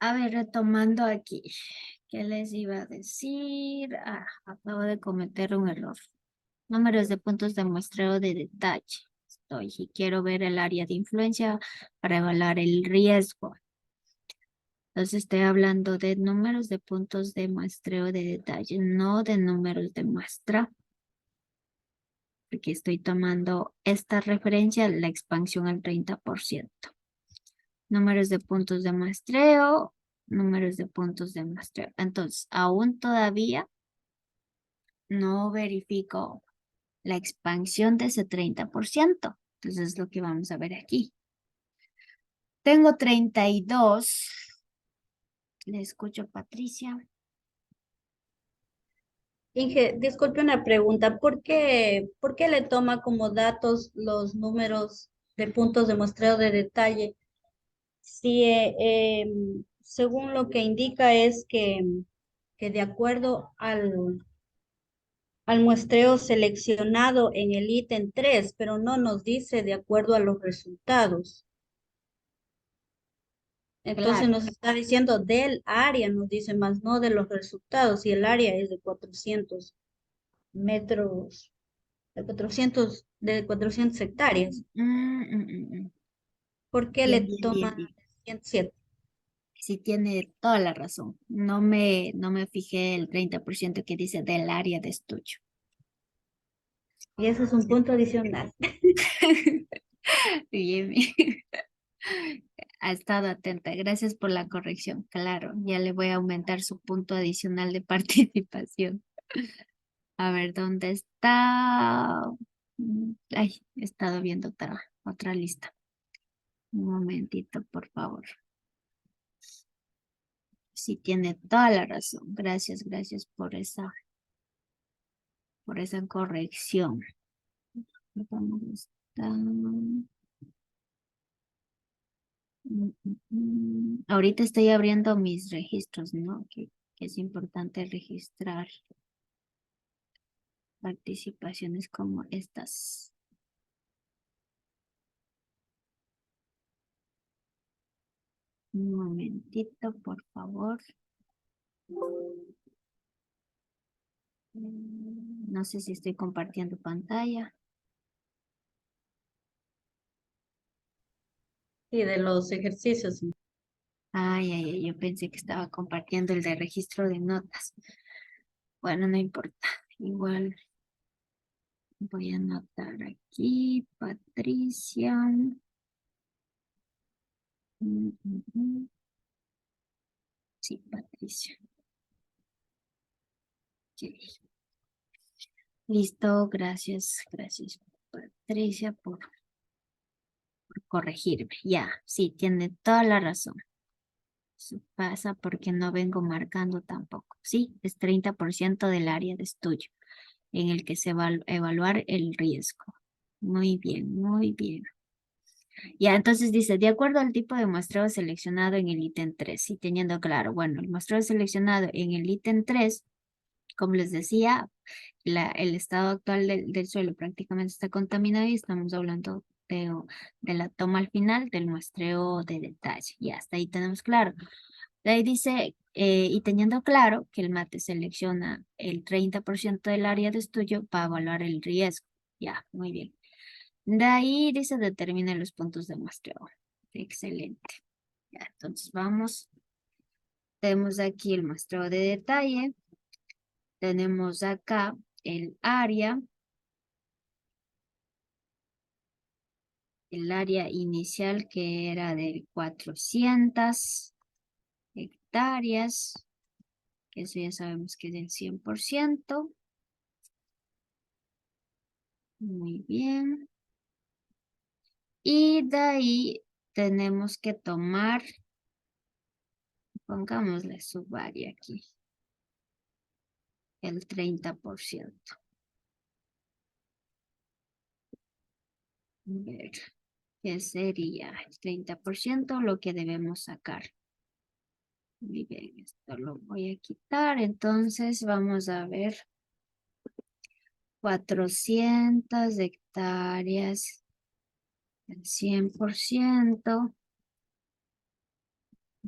A ver, retomando aquí. ¿Qué les iba a decir? Acabo de cometer un error. Números de puntos de muestreo de detalle. Estoy y quiero ver el área de influencia para evaluar el riesgo. Entonces estoy hablando de números de puntos de muestreo de detalle, no de números de muestra, porque estoy tomando esta referencia, la expansión al 30%. Números de puntos de muestreo, números de puntos de muestreo. Entonces, aún todavía no verifico la expansión de ese 30%. Entonces, es lo que vamos a ver aquí. Tengo 32. Le escucho, Patricia. Inge, disculpe una pregunta. ¿Por qué le toma como datos los números de puntos de muestreo de detalle? Si, según lo que indica es que de acuerdo al muestreo seleccionado en el ítem 3, pero no nos dice de acuerdo a los resultados. Entonces Claro. nos está diciendo del área, nos dice más no de los resultados, y el área es de 400 metros, de 400 hectáreas. Mm. ¿Por qué le Bien, bien, bien, toma bien. 107? Sí, tiene toda la razón. No me fijé el 30% que dice del área de estudio. Y ese es un Sí. punto adicional. Bien, bien. Ha estado atenta. Gracias por la corrección. Claro, ya le voy a aumentar su punto adicional de participación. A ver, ¿dónde está? Ay, he estado viendo otra lista. Un momentito, por favor. Sí, tiene toda la razón. Gracias por esa corrección. ¿Dónde está? Ahorita estoy abriendo mis registros, ¿no? Que es importante registrar participaciones como estas. Un momentito, por favor. No sé si estoy compartiendo pantalla. Y de los ejercicios. Ay, yo pensé que estaba compartiendo el de registro de notas. Bueno, no importa. Igual voy a anotar aquí, Patricia. Mm. Sí, Patricia. Ok. Listo, gracias, Patricia, por corregirme. Ya, sí, tiene toda la razón. Eso pasa porque no vengo marcando tampoco. Sí, es 30% del área de estudio en el que se va a evaluar el riesgo. Muy bien, muy bien. Ya, entonces dice, de acuerdo al tipo de muestreo seleccionado en el ítem 3, y teniendo claro, bueno, el muestreo seleccionado en el ítem 3, como les decía, el estado actual del suelo prácticamente está contaminado y estamos hablando de la toma al final del muestreo de detalle. Y hasta ahí tenemos claro. De ahí dice, y teniendo claro que el MATE selecciona el 30% del área de estudio para evaluar el riesgo. Ya, muy bien. De ahí dice, determina los puntos de muestreo. Excelente. Ya, entonces vamos. Tenemos aquí el muestreo de detalle. Tenemos acá el área inicial que era de 400 hectáreas, que eso ya sabemos que es del 100%. Muy bien. Y de ahí tenemos que tomar, pongámosle subárea aquí, el 30%. A ver, ¿qué sería el 30% lo que debemos sacar? Muy bien, esto lo voy a quitar. Entonces vamos a ver 400 hectáreas, el 100%.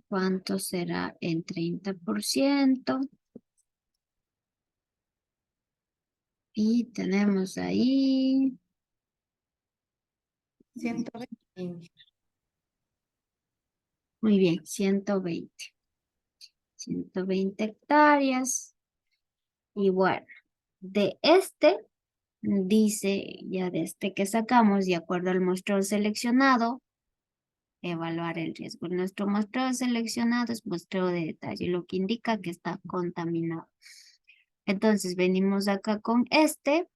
¿Cuánto será en 30%? Y tenemos ahí 120. muy bien, 120. 120 hectáreas. Y bueno, de este, dice ya de este que sacamos, de acuerdo al muestreo seleccionado, evaluar el riesgo. Nuestro muestreo seleccionado es muestreo de detalle, lo que indica que está contaminado. Entonces venimos acá con este,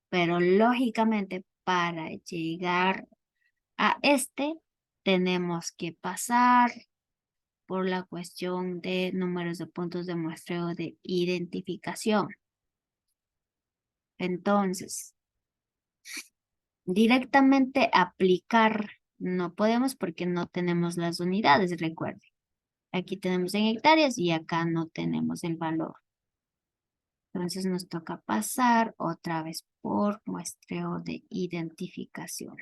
pero lógicamente para llegar a este tenemos que pasar por la cuestión de números de puntos de muestreo de identificación. Entonces, directamente aplicar no podemos porque no tenemos las unidades, recuerden. Aquí tenemos en hectáreas y acá no tenemos el valor. Entonces nos toca pasar otra vez por muestreo de identificación.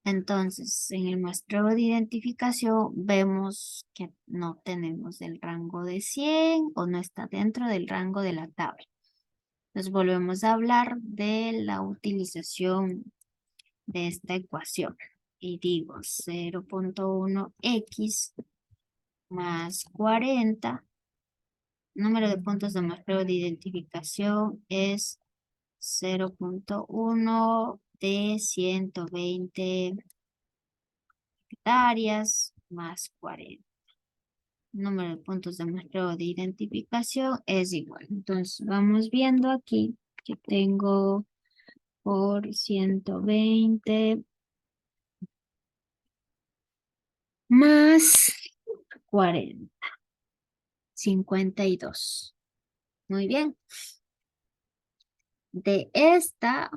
Entonces, en el muestreo de identificación vemos que no tenemos el rango de 100 o no está dentro del rango de la tabla. Entonces volvemos a hablar de la utilización de esta ecuación. Y digo 0.1x más 40. Número de puntos de muestreo de identificación es 0.1 de 120 hectáreas más 40. Número de puntos de muestreo de identificación es igual. Entonces vamos viendo aquí que tengo por 120 más 40. 52. Muy bien. De esta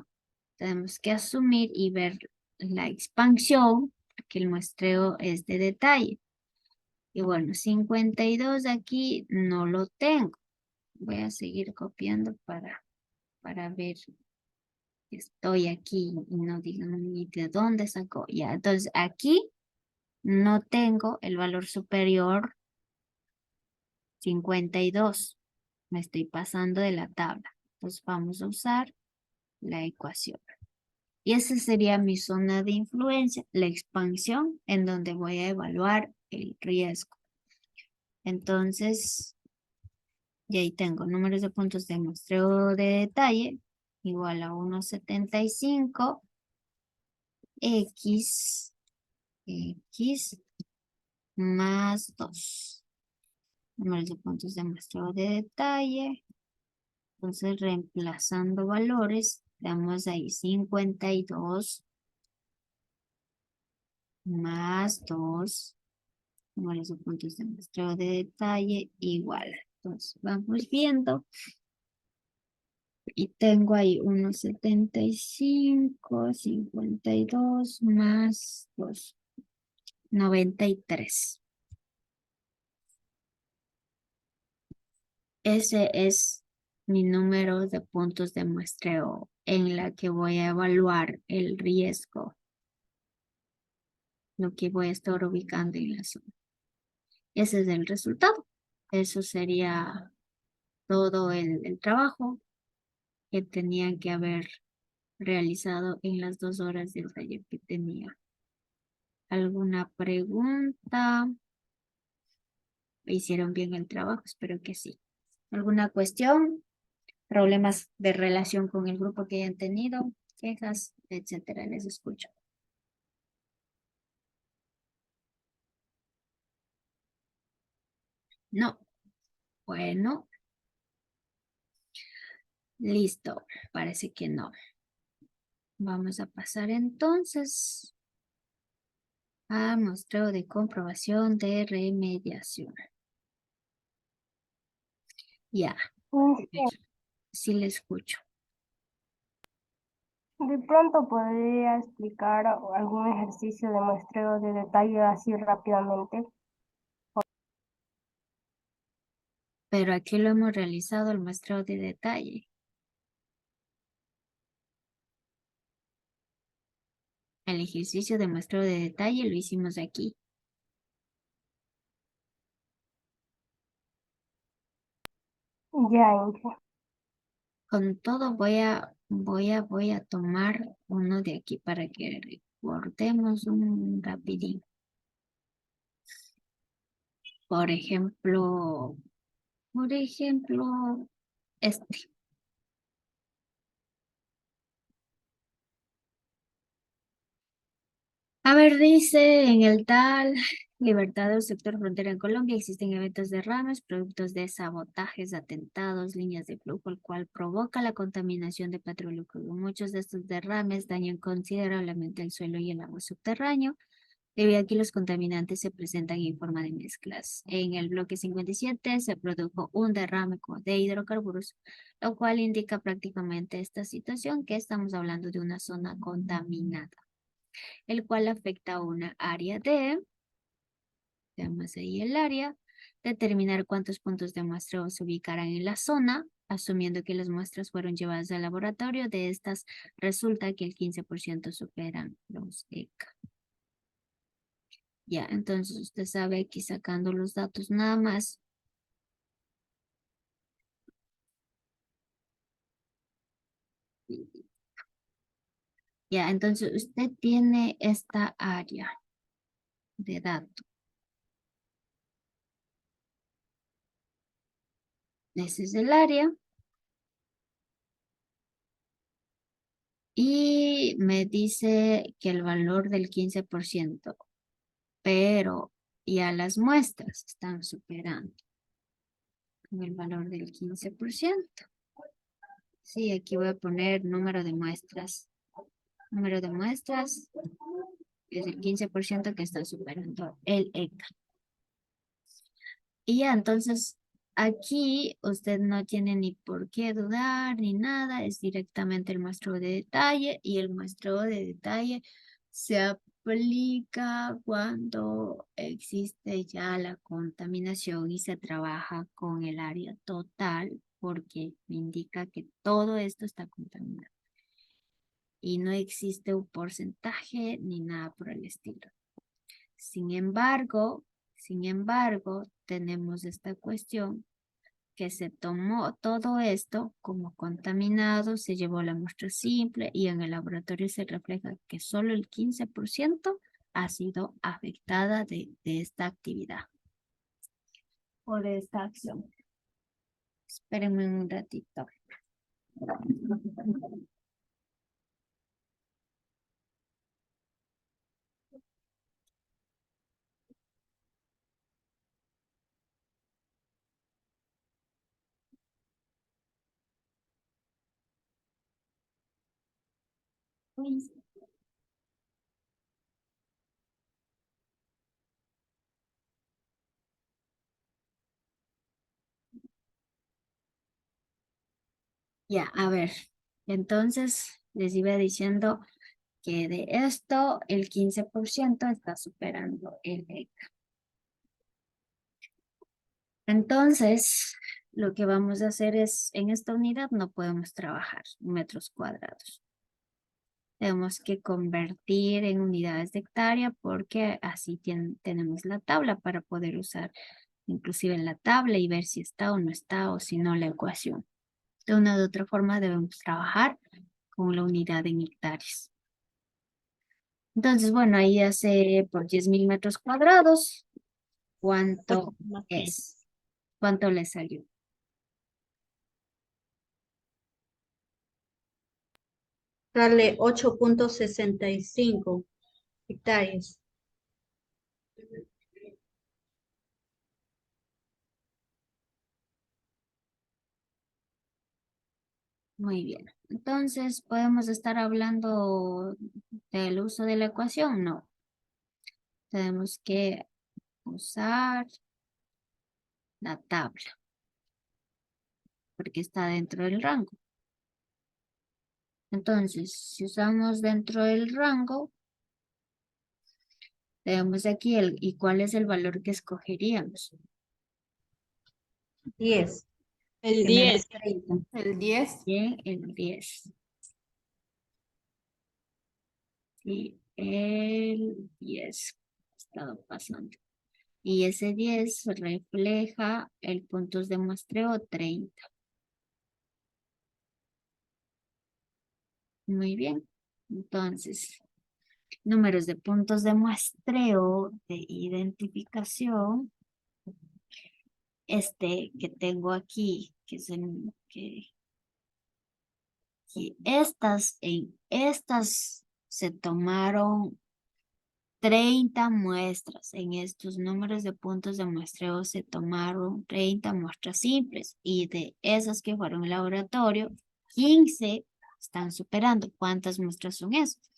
tenemos que asumir y ver la expansión, que el muestreo es de detalle. Y bueno, 52 aquí no lo tengo. Voy a seguir copiando para ver que estoy aquí y no digan ni de dónde sacó. Ya, entonces aquí no tengo el valor superior 52. Me estoy pasando de la tabla. Entonces vamos a usar la ecuación. Y esa sería mi zona de influencia, la expansión, en donde voy a evaluar el riesgo. Entonces, y ahí tengo números de puntos de muestreo de detalle igual a 1,75 x más 2. Números de puntos de muestreo de detalle. Entonces, reemplazando valores, damos ahí 52 más 2. Números de puntos de muestreo de detalle igual. Entonces, vamos viendo. Y tengo ahí 1,75, 52 más 2, 93. Ese es mi número de puntos de muestreo en la que voy a evaluar el riesgo, lo que voy a estar ubicando en la zona. Ese es el resultado. Eso sería todo el trabajo que tenían que haber realizado en las 2 horas del taller que tenía. ¿Alguna pregunta? ¿Hicieron bien el trabajo? Espero que sí. ¿Alguna cuestión? ¿Problemas de relación con el grupo que hayan tenido? ¿Quejas? Etcétera. Les escucho. No. Bueno. Listo. Parece que no. Vamos a pasar entonces a muestreo de comprobación de remediación. Ya. Sí le escucho. De pronto podría explicar algún ejercicio de muestreo de detalle así rápidamente. Pero aquí lo hemos realizado el muestreo de detalle. El ejercicio de muestreo de detalle lo hicimos aquí. Ya, Inge. Con todo voy a tomar uno de aquí para que recordemos un rapidín. Por ejemplo, este. A ver, dice en el tal Libertad del sector frontera en Colombia existen eventos de derrames, productos de sabotajes, atentados, líneas de flujo, el cual provoca la contaminación de petróleo crudo. Muchos de estos derrames dañan considerablemente el suelo y el agua subterráneo. Debido a que los contaminantes se presentan en forma de mezclas. En el bloque 57 se produjo un derrame de hidrocarburos, lo cual indica prácticamente esta situación que estamos hablando de una zona contaminada, el cual afecta a una área de, veamos ahí el área, determinar cuántos puntos de muestreo se ubicarán en la zona, asumiendo que las muestras fueron llevadas al laboratorio. De estas resulta que el 15% superan los ECA. Ya, entonces usted sabe aquí sacando los datos nada más. Ya, entonces usted tiene esta área de datos. Ese es el área. Y me dice que el valor del 15%, pero ya las muestras están superando con el valor del 15%. Sí, aquí voy a poner número de muestras. Número de muestras es el 15% que está superando el ECA. Y ya, entonces aquí usted no tiene ni por qué dudar ni nada, es directamente el muestreo de detalle y el muestreo de detalle se aplica cuando existe ya la contaminación y se trabaja con el área total porque me indica que todo esto está contaminado y no existe un porcentaje ni nada por el estilo. Sin embargo, tenemos esta cuestión que se tomó todo esto como contaminado, se llevó la muestra simple y en el laboratorio se refleja que solo el 15% ha sido afectada de esta actividad o de esta acción. Espérenme un ratito. Ya, a ver, entonces les iba diciendo que de esto el 15% está superando el ECA. Entonces, lo que vamos a hacer es, en esta unidad no podemos trabajar metros cuadrados. Tenemos que convertir en unidades de hectárea porque así tenemos la tabla para poder usar inclusive la tabla y ver si está o no está o si no la ecuación. De una u otra forma debemos trabajar con la unidad en hectáreas. Entonces, bueno, ahí hace por 10.000 metros cuadrados. ¿Cuánto es? ¿Cuánto le salió? Sale 8.65 hectáreas. Muy bien. Entonces, ¿podemos estar hablando del uso de la ecuación? No. Tenemos que usar la tabla porque está dentro del rango. Entonces, si usamos dentro del rango, tenemos aquí ¿y cuál es el valor que escogeríamos? 10. El Que me da 10. 30. El 10. Bien, el 10. Sí, el 10. Estado pasando. Y ese 10 refleja el puntos de muestreo 30. Muy bien. Entonces, números de puntos de muestreo de identificación. Este que tengo aquí, que es en que estas se tomaron 30 muestras. En estos números de puntos de muestreo se tomaron 30 muestras simples y de esas que fueron al laboratorio, 15 están superando. ¿Cuántas muestras son esas?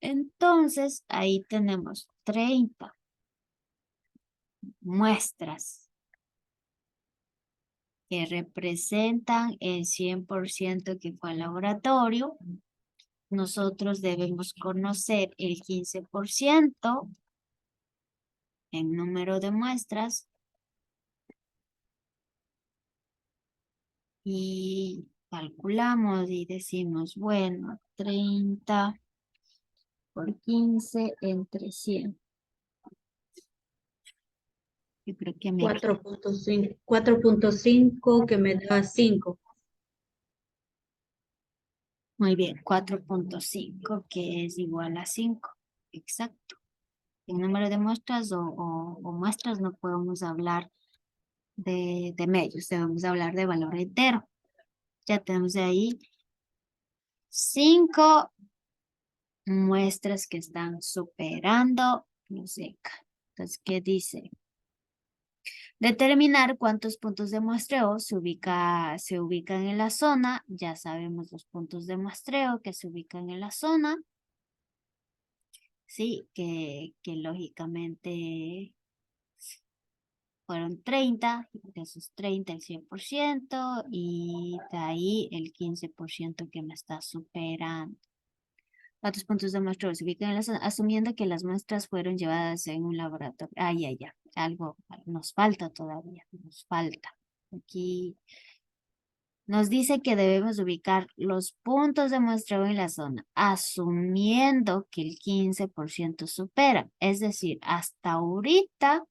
Entonces, ahí tenemos 30 muestras que representan el 100% que fue al laboratorio. Nosotros debemos conocer el 15% en número de muestras y calculamos y decimos, bueno, 30 por 15 entre 100. Yo creo que me... 4.5 que me da 5. Muy bien, 4.5 que es igual a 5. Exacto. En número de muestras o muestras no podemos hablar de medios, debemos hablar de valor entero. Ya tenemos de ahí 5 muestras que están superando los ECA. Entonces, ¿qué dice? Determinar cuántos puntos de muestreo se ubican en la zona. Ya sabemos los puntos de muestreo que se ubican en la zona. Sí, que lógicamente fueron 30, de esos 30 el 100% y de ahí el 15% que me está superando. ¿Cuántos puntos de muestreo se ubican en la zona? Asumiendo que las muestras fueron llevadas en un laboratorio. Ya. Algo nos falta todavía, nos falta. Aquí nos dice que debemos ubicar los puntos de muestreo en la zona, asumiendo que el 15% supera. Es decir, hasta ahorita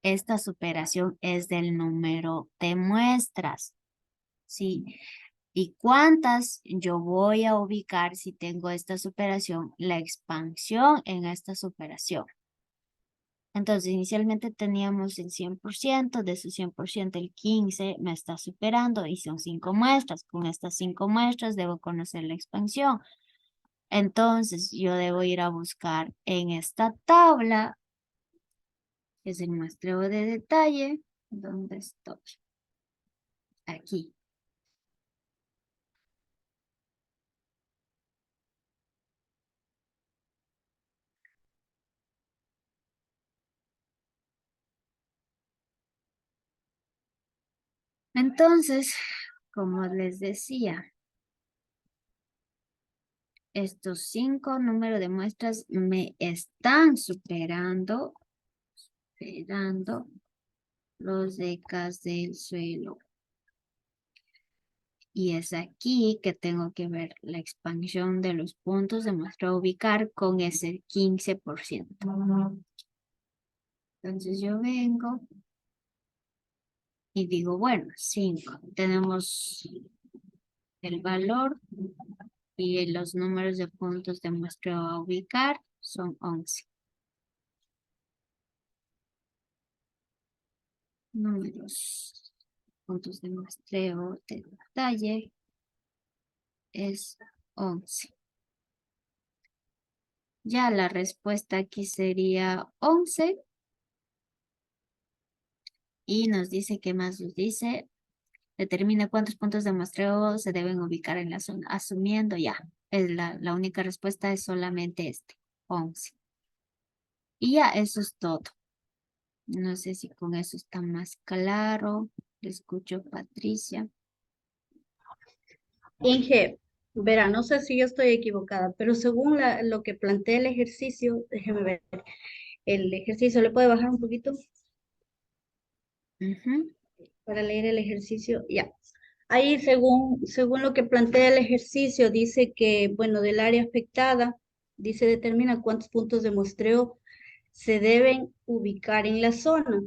esta superación es del número de muestras. ¿Sí? ¿Y cuántas yo voy a ubicar si tengo esta superación? La expansión en esta superación. Entonces, inicialmente teníamos el 100%, de ese 100% el 15 me está superando y son 5 muestras. Con estas 5 muestras debo conocer la expansión. Entonces, yo debo ir a buscar en esta tabla, que es el muestreo de detalle. ¿Dónde estoy? Aquí. Entonces, como les decía, estos 5 números de muestras me están superando los decas del suelo. Y es aquí que tengo que ver la expansión de los puntos de muestreo a ubicar con ese 15%. Entonces yo vengo y digo, bueno, 5. Tenemos el valor y los números de puntos de muestreo a ubicar son 11. Números, puntos de muestreo de detalle es 11. Ya la respuesta aquí sería 11. Y nos dice, ¿qué más nos dice? Determina cuántos puntos de muestreo se deben ubicar en la zona. Asumiendo ya. La única respuesta es solamente 11. Y ya, eso es todo. No sé si con eso está más claro. Le escucho, Patricia. Inge, verá, no sé si yo estoy equivocada, pero según lo que plantea el ejercicio, déjeme ver, el ejercicio, ¿le puede bajar un poquito Ujú. para leer el ejercicio? Ya. Ahí, según lo que plantea el ejercicio, dice que, bueno, del área afectada, dice, determina cuántos puntos de muestreo se deben ubicar en la zona.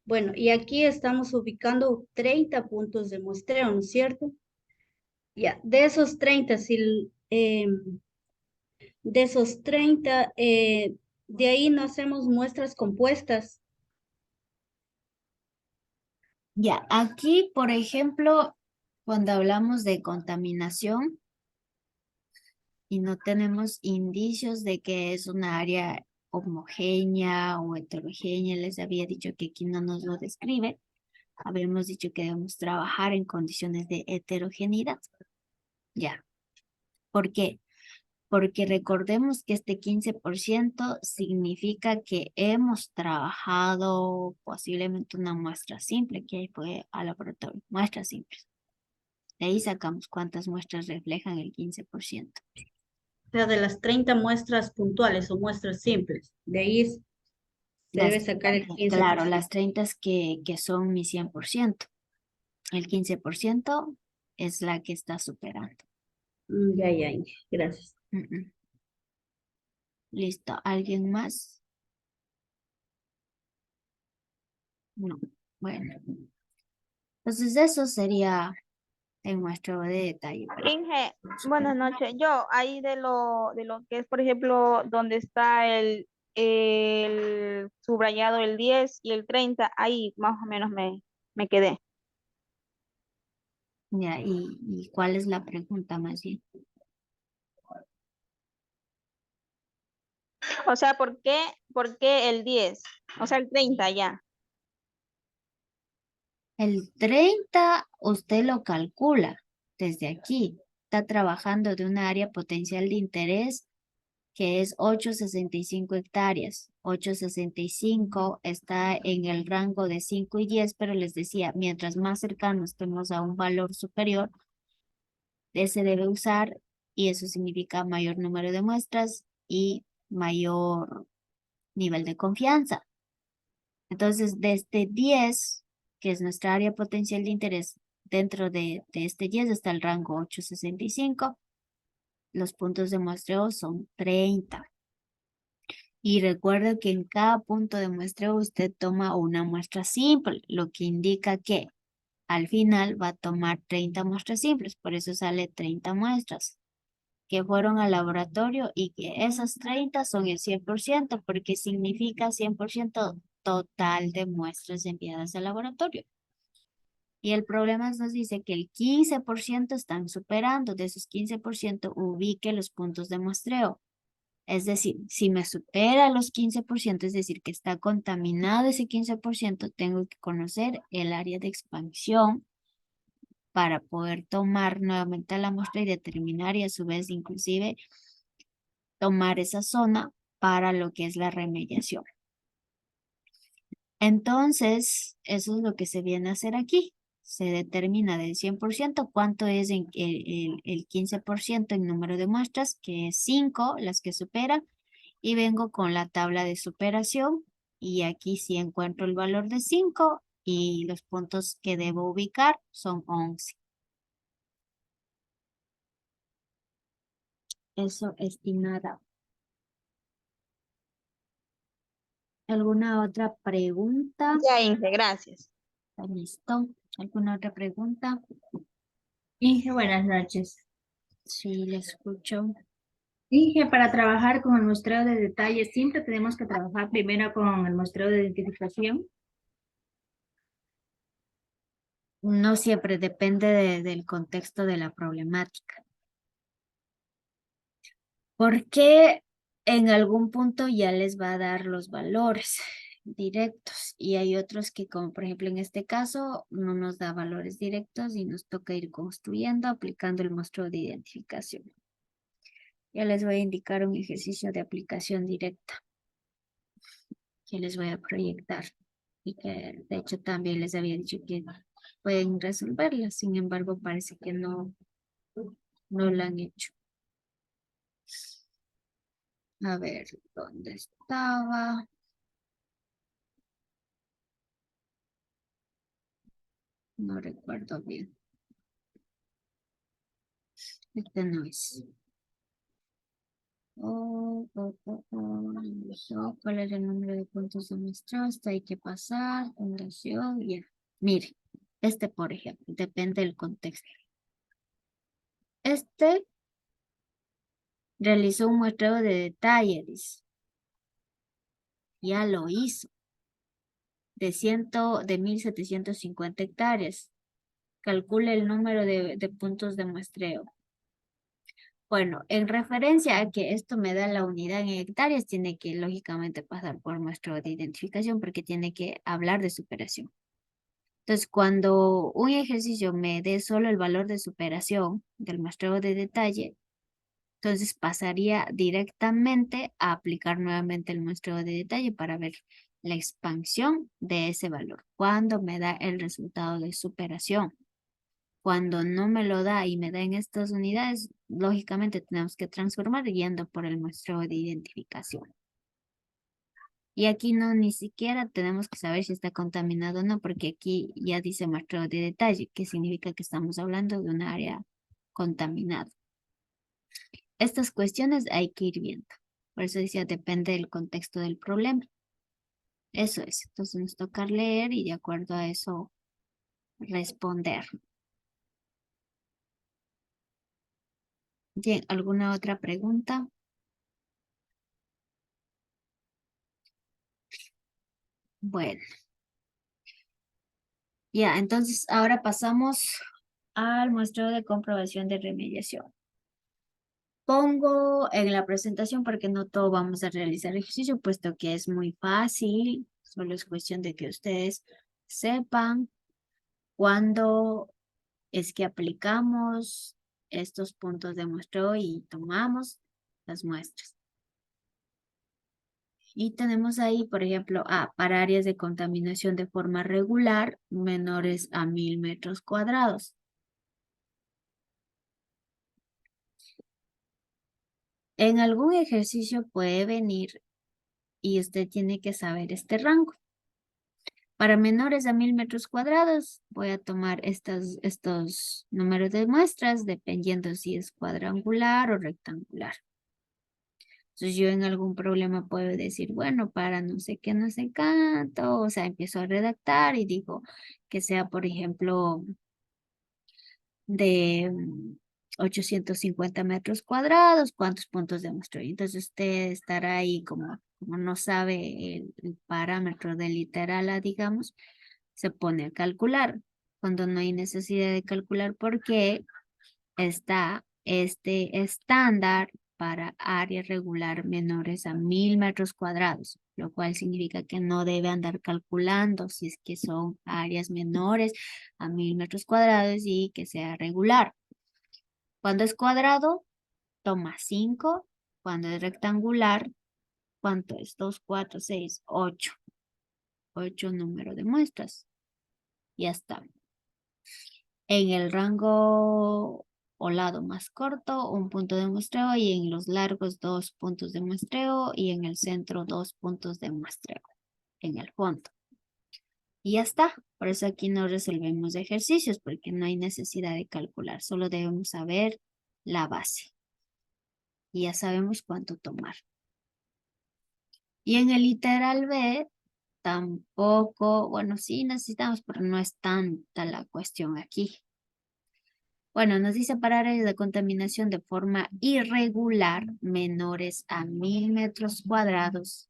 Bueno, y aquí estamos ubicando 30 puntos de muestreo, ¿no es cierto? Ya, de esos 30, si, de esos 30, de ahí no hacemos muestras compuestas. Ya, aquí, por ejemplo, cuando hablamos de contaminación y no tenemos indicios de que es una área homogénea o heterogénea, les había dicho que aquí no nos lo describe. Habíamos dicho que debemos trabajar en condiciones de heterogeneidad. Ya, ¿por qué? Porque recordemos que este 15% significa que hemos trabajado posiblemente una muestra simple, que fue al laboratorio, muestras simples. De ahí sacamos cuántas muestras reflejan el 15%. O sea, de las 30 muestras puntuales o muestras simples. De ahí se Las, debe sacar el claro, 15%. las 30 que son mi 100%. El 15% es la que está superando. Ya, ya, ya. Gracias. Mm, mm. Listo. ¿Alguien más? No. Bueno. Entonces eso sería el muestreo de detalle. Inge, buenas noches. Yo, ahí de lo que es, por ejemplo, donde está el subrayado el 10 y el 30 ahí más o menos me quedé. Ya, ¿y cuál es la pregunta más bien? O sea, por qué el 10? O sea, el 30 ya. El 30 usted lo calcula desde aquí. Está trabajando de una área potencial de interés que es 8,65 hectáreas. 8,65 está en el rango de 5 y 10, pero les decía, mientras más cercanos estemos a un valor superior, ese debe usar y eso significa mayor número de muestras y mayor nivel de confianza. Entonces, desde 10, que es nuestra área potencial de interés, dentro de este 10 está el rango 8,65. Los puntos de muestreo son 30. Y recuerda que en cada punto de muestreo usted toma una muestra simple, lo que indica que al final va a tomar 30 muestras simples, por eso sale 30 muestras que fueron al laboratorio y que esas 30 son el 100% porque significa 100% total de muestras enviadas al laboratorio. Y el problema nos dice que el 15% están superando, de esos 15% ubique los puntos de muestreo. Es decir, si me supera los 15%, es decir, que está contaminado ese 15%, tengo que conocer el área de expansión para poder tomar nuevamente la muestra y determinar y a su vez inclusive tomar esa zona para lo que es la remediación. Entonces, eso es lo que se viene a hacer aquí. Se determina del 100% cuánto es el 15% en número de muestras, que es 5 las que superan, y vengo con la tabla de superación y aquí sí encuentro el valor de 5 y los puntos que debo ubicar son 11. Eso, estimada. ¿Alguna otra pregunta? Ya, Inge, gracias. ¿Listo? ¿Alguna otra pregunta? Inge, buenas noches. Sí, le escucho. Inge, para trabajar con el muestreo de detalles, siempre tenemos que trabajar primero con el muestreo de identificación. No siempre depende del contexto de la problemática. Porque en algún punto ya les va a dar los valores directos y hay otros que, como por ejemplo en este caso, no nos da valores directos y nos toca ir construyendo aplicando el muestreo de identificación. Ya les voy a indicar un ejercicio de aplicación directa que les voy a proyectar y que de hecho también les había dicho que pueden resolverla, sin embargo parece que no lo han hecho. A ver, ¿dónde estaba? No recuerdo bien. Este no es. Oh, ¿Cuál es el número de puntos de muestreo? Esto hay que pasar, fundación, ya. Mire, este por ejemplo, depende del contexto. Este realizó un muestreo de detalle, dice. Ya lo hizo. De 1750 hectáreas. Calcule el número de puntos de muestreo. Bueno, en referencia a que esto me da la unidad en hectáreas, tiene que lógicamente pasar por muestreo de identificación porque tiene que hablar de superación. Entonces, cuando un ejercicio me dé solo el valor de superación del muestreo de detalle, entonces pasaría directamente a aplicar nuevamente el muestreo de detalle para ver la expansión de ese valor. Cuando me da el resultado de superación. Cuando no me lo da y me da en estas unidades, lógicamente tenemos que transformar yendo por el muestreo de identificación. Y aquí no, ni siquiera tenemos que saber si está contaminado o no, porque aquí ya dice muestreo de detalle, que significa que estamos hablando de un área contaminada. Estas cuestiones hay que ir viendo. Por eso decía, depende del contexto del problema. Eso es. Entonces nos toca leer y de acuerdo a eso responder. Bien, ¿alguna otra pregunta? Bueno. Ya, entonces ahora pasamos al muestreo de comprobación de remediación. Pongo en la presentación porque no todo vamos a realizar ejercicio, puesto que es muy fácil. Solo es cuestión de que ustedes sepan cuándo es que aplicamos estos puntos de muestreo y tomamos las muestras. Y tenemos ahí, por ejemplo, para áreas de contaminación de forma regular menores a 1000 metros cuadrados. En algún ejercicio puede venir y usted tiene que saber este rango. Para menores a 1000 metros cuadrados, voy a tomar estos números de muestras dependiendo si es cuadrangular o rectangular. Entonces yo en algún problema puedo decir, bueno, para no sé qué, no sé cuánto, o sea, empiezo a redactar y digo que sea, por ejemplo, de 850 metros cuadrados, ¿cuántos puntos de muestreo? Entonces usted estará ahí como no sabe el parámetro del literal, digamos, se pone a calcular. Cuando no hay necesidad de calcular porque está este estándar para área regular menores a 1000 metros cuadrados, lo cual significa que no debe andar calculando si es que son áreas menores a 1000 metros cuadrados y que sea regular. Cuando es cuadrado, toma 5. Cuando es rectangular, ¿cuánto es? 2, 4, 6, 8. 8 número de muestras. Ya está. En el rango o lado más corto, un punto de muestreo y en los largos 2 puntos de muestreo y en el centro 2 puntos de muestreo en el fondo. Y ya está. Por eso aquí no resolvemos ejercicios porque no hay necesidad de calcular. Solo debemos saber la base. Y ya sabemos cuánto tomar. Y en el literal B tampoco, bueno, sí necesitamos, pero no es tanta la cuestión aquí. Bueno, nos dice para áreas de contaminación de forma irregular menores a 1000 metros cuadrados,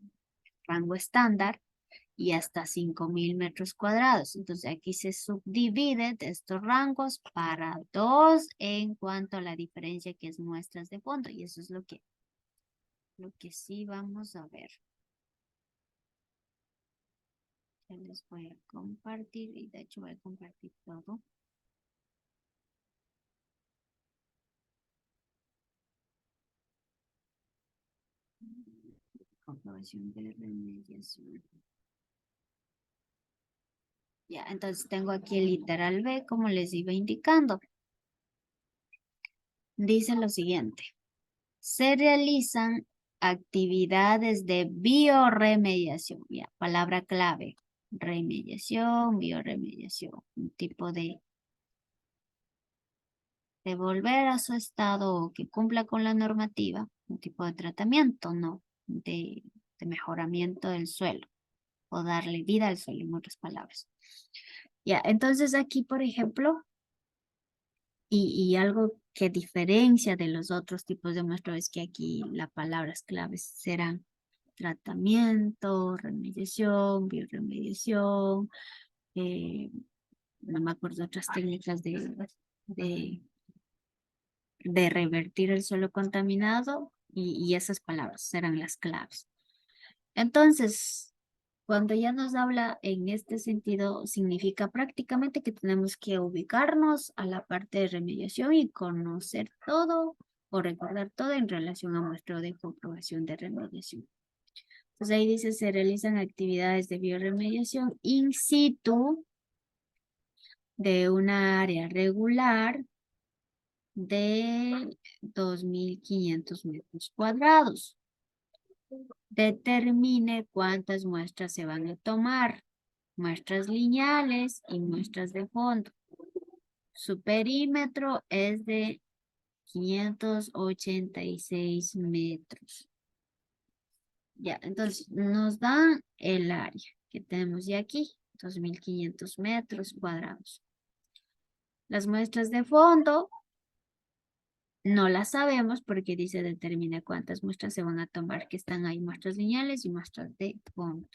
rango estándar, y hasta 5000 metros cuadrados. Entonces aquí se subdivide de estos rangos para 2 en cuanto a la diferencia que es muestras de fondo. Y eso es lo que sí vamos a ver. Ya les voy a compartir y de hecho voy a compartir todo. Comprobación de remediación. Ya, entonces tengo aquí el literal B, como les iba indicando. Dice lo siguiente. Se realizan actividades de bioremediación. Ya, palabra clave. Remediación, bioremediación. Un tipo de volver a su estado o que cumpla con la normativa un tipo de tratamiento, no de mejoramiento del suelo o darle vida al suelo, en otras palabras. Ya, entonces aquí, por ejemplo, y algo que diferencia de los otros tipos de muestreo es que aquí las palabras claves serán tratamiento, remediación, bioremediación, no me acuerdo otras técnicas de, de revertir el suelo contaminado y esas palabras serán las claves. Entonces, cuando ya nos habla en este sentido, significa prácticamente que tenemos que ubicarnos a la parte de remediación y conocer todo o recordar todo en relación a muestreo de comprobación de remediación. Entonces ahí dice, se realizan actividades de bioremediación in situ de una área regular de 2.500 metros cuadrados. Determine cuántas muestras se van a tomar, muestras lineales y muestras de fondo. Su perímetro es de 586 metros. Ya, entonces nos dan el área que tenemos ya aquí, 2.500 metros cuadrados. Las muestras de fondo no las sabemos porque dice determina cuántas muestras se van a tomar, que están ahí muestras lineales y muestras de fondo.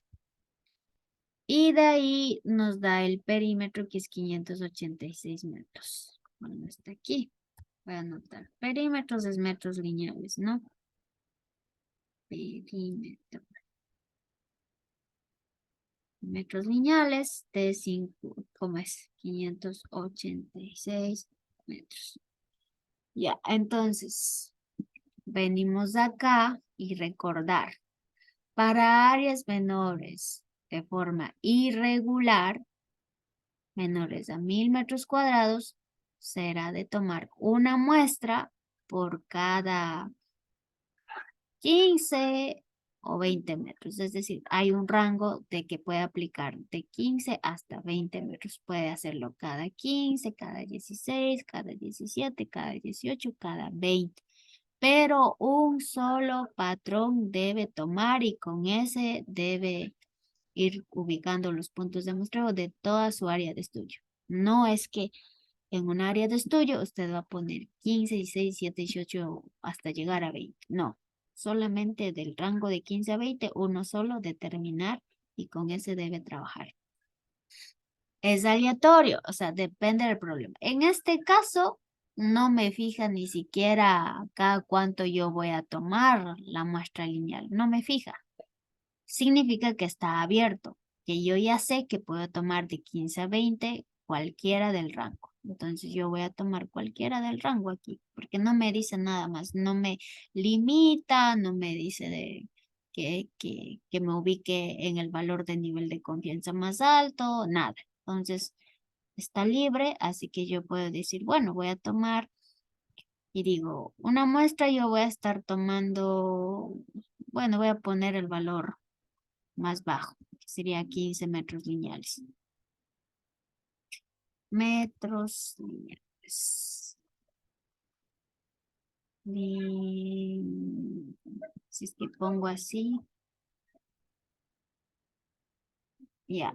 Y de ahí nos da el perímetro que es 586 metros. Bueno, está aquí. Voy a anotar. Perímetros es metros lineales, ¿no? Perímetro. Metros lineales de 5, ¿cómo es? 586 metros. Ya, entonces, venimos acá y recordar. Para áreas menores de forma irregular, menores a 1.000 metros cuadrados, será de tomar una muestra por cada 15 o 20 metros. Es decir, hay un rango de que puede aplicar de 15 hasta 20 metros. Puede hacerlo cada 15, cada 16, cada 17, cada 18, cada 20. Pero un solo patrón debe tomar y con ese debe ir ubicando los puntos de muestreo de toda su área de estudio. No es que en un área de estudio usted va a poner 15, 16, 17, 18 hasta llegar a 20. No, solamente del rango de 15 a 20, uno solo determinar y con ese debe trabajar. Es aleatorio, o sea, depende del problema. En este caso, no me fija ni siquiera cada cuánto yo voy a tomar la muestra lineal. No me fija. Significa que está abierto, que yo ya sé que puedo tomar de 15 a 20 cualquiera del rango. Entonces yo voy a tomar cualquiera del rango aquí, porque no me dice nada más, no me limita, no me dice de que me ubique en el valor de nivel de confianza más alto, nada. Entonces está libre, así que yo puedo decir, bueno, voy a tomar y digo, una muestra yo voy a estar tomando, bueno, voy a poner el valor más bajo, que sería 15 metros lineales. Metros lineales. Si es que pongo así. Ya.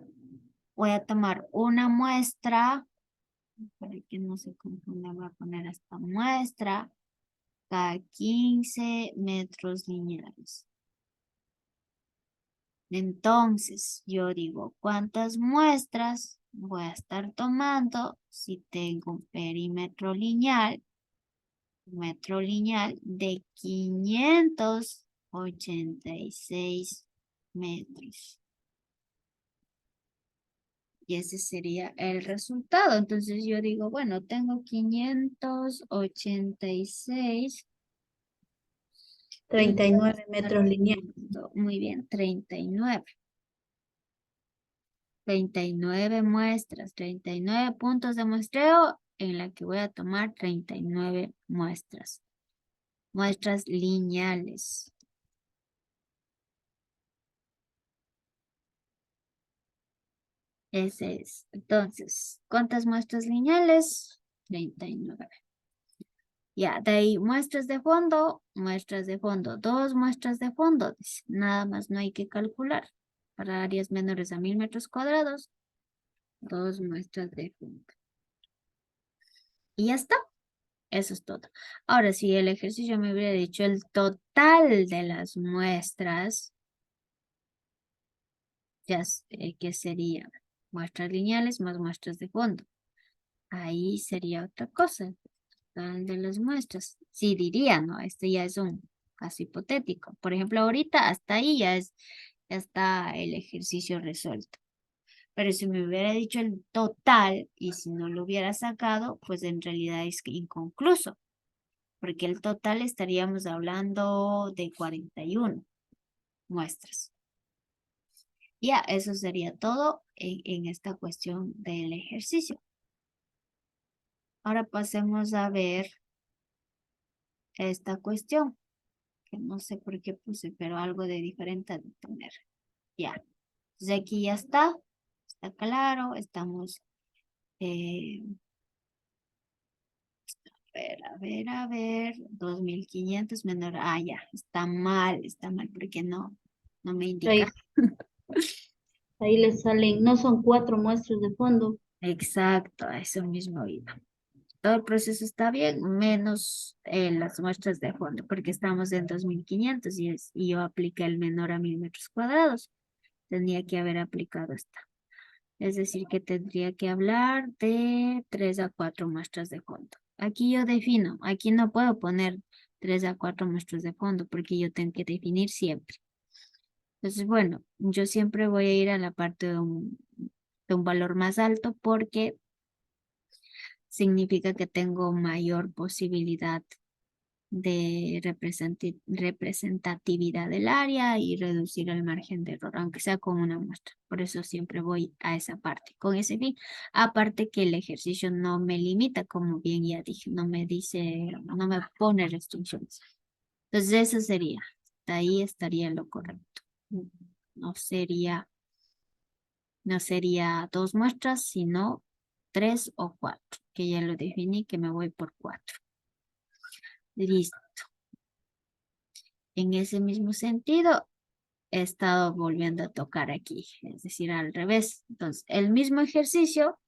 Voy a tomar una muestra. Para que no se confunda, voy a poner esta muestra. Cada 15 metros lineales. Entonces, yo digo, ¿cuántas muestras voy a estar tomando si tengo un perímetro lineal? Metro lineal de 586 metros. Y ese sería el resultado. Entonces yo digo, bueno, tengo 586. 39 metros lineales. Muy bien, 39. 39 muestras, 39 puntos de muestreo en la que voy a tomar 39 muestras. Muestras lineales. Ese es. Entonces, ¿cuántas muestras lineales? 39. Ya, de ahí muestras de fondo, 2 muestras de fondo. Dice, nada más no hay que calcular. Para áreas menores a 1000 metros cuadrados, 2 muestras de fondo. Y ya está. Eso es todo. Ahora, si el ejercicio me hubiera dicho el total de las muestras, ya que sería muestras lineales más muestras de fondo. Ahí sería otra cosa. Total de las muestras. Sí, diría, ¿no? Este ya es un caso hipotético. Por ejemplo, ahorita hasta ahí ya está el ejercicio resuelto. Pero si me hubiera dicho el total y si no lo hubiera sacado, pues en realidad es inconcluso. Porque el total estaríamos hablando de 41 muestras. Ya, eso sería todo en esta cuestión del ejercicio. Ahora pasemos a ver esta cuestión, que no sé por qué puse, pero algo de diferente de tener. Ya, entonces aquí ya está claro, estamos, a ver, 2500 menor, ya, está mal, porque no me indica. Ahí, ahí le salen, no son 4 muestras de fondo. Exacto, a eso mismo iba. Todo el proceso está bien, menos las muestras de fondo, porque estamos en 2500 y yo apliqué el menor a 1000 metros cuadrados. Tenía que haber aplicado esta. Es decir, que tendría que hablar de 3 a 4 muestras de fondo. Aquí yo defino, aquí no puedo poner 3 a 4 muestras de fondo, porque yo tengo que definir siempre. Entonces, bueno, yo siempre voy a ir a la parte de un valor más alto, porque significa que tengo mayor posibilidad de representatividad del área y reducir el margen de error, aunque sea con una muestra. Por eso siempre voy a esa parte, con ese fin. Aparte que el ejercicio no me limita, como bien ya dije, no me dice, no me pone restricciones. Entonces eso sería, hasta ahí estaría lo correcto. No sería 2 muestras, sino 3 o 4, que ya lo definí, que me voy por 4. Listo. En ese mismo sentido, he estado volviendo a tocar aquí, es decir, al revés. Entonces, el mismo ejercicio,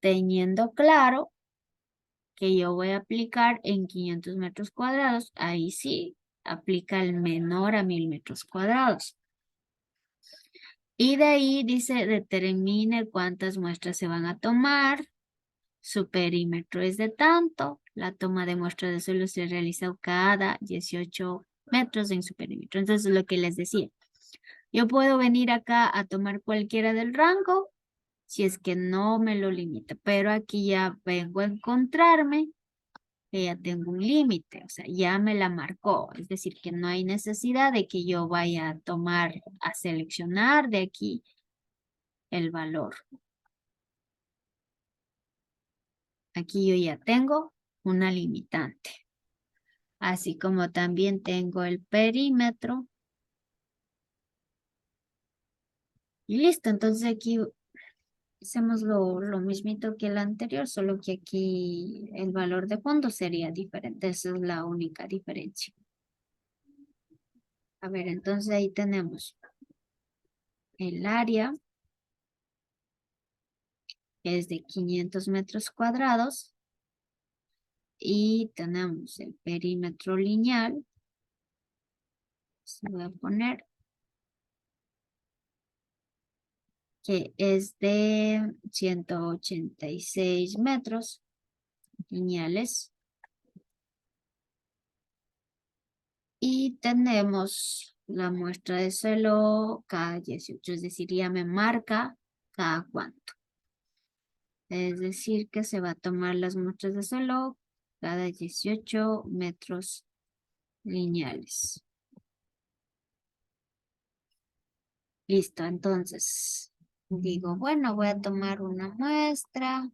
teniendo claro que yo voy a aplicar en 500 metros cuadrados, ahí sí, aplica el menor a 1000 metros cuadrados. Y de ahí dice, determine cuántas muestras se van a tomar. Su perímetro es de tanto. La toma de muestra de suelo se realiza cada 18 metros en su perímetro. Entonces, lo que les decía, yo puedo venir acá a tomar cualquiera del rango si es que no me lo limita, pero aquí ya vengo a encontrarme que ya tengo un límite, o sea, ya me la marcó. Es decir, que no hay necesidad de que yo vaya a tomar, a seleccionar de aquí el valor. Aquí yo ya tengo una limitante. Así como también tengo el perímetro. Y listo, entonces aquí hacemos lo mismito que el anterior, solo que aquí el valor de fondo sería diferente. Esa es la única diferencia. A ver, entonces ahí tenemos el área, que es de 500 metros cuadrados. Y tenemos el perímetro lineal. Se voy a poner que es de 186 metros lineales. Y tenemos la muestra de suelo cada 18, es decir, ya me marca cada cuánto. Es decir, que se va a tomar las muestras de suelo cada 18 metros lineales. Listo, entonces digo, bueno, voy a tomar una muestra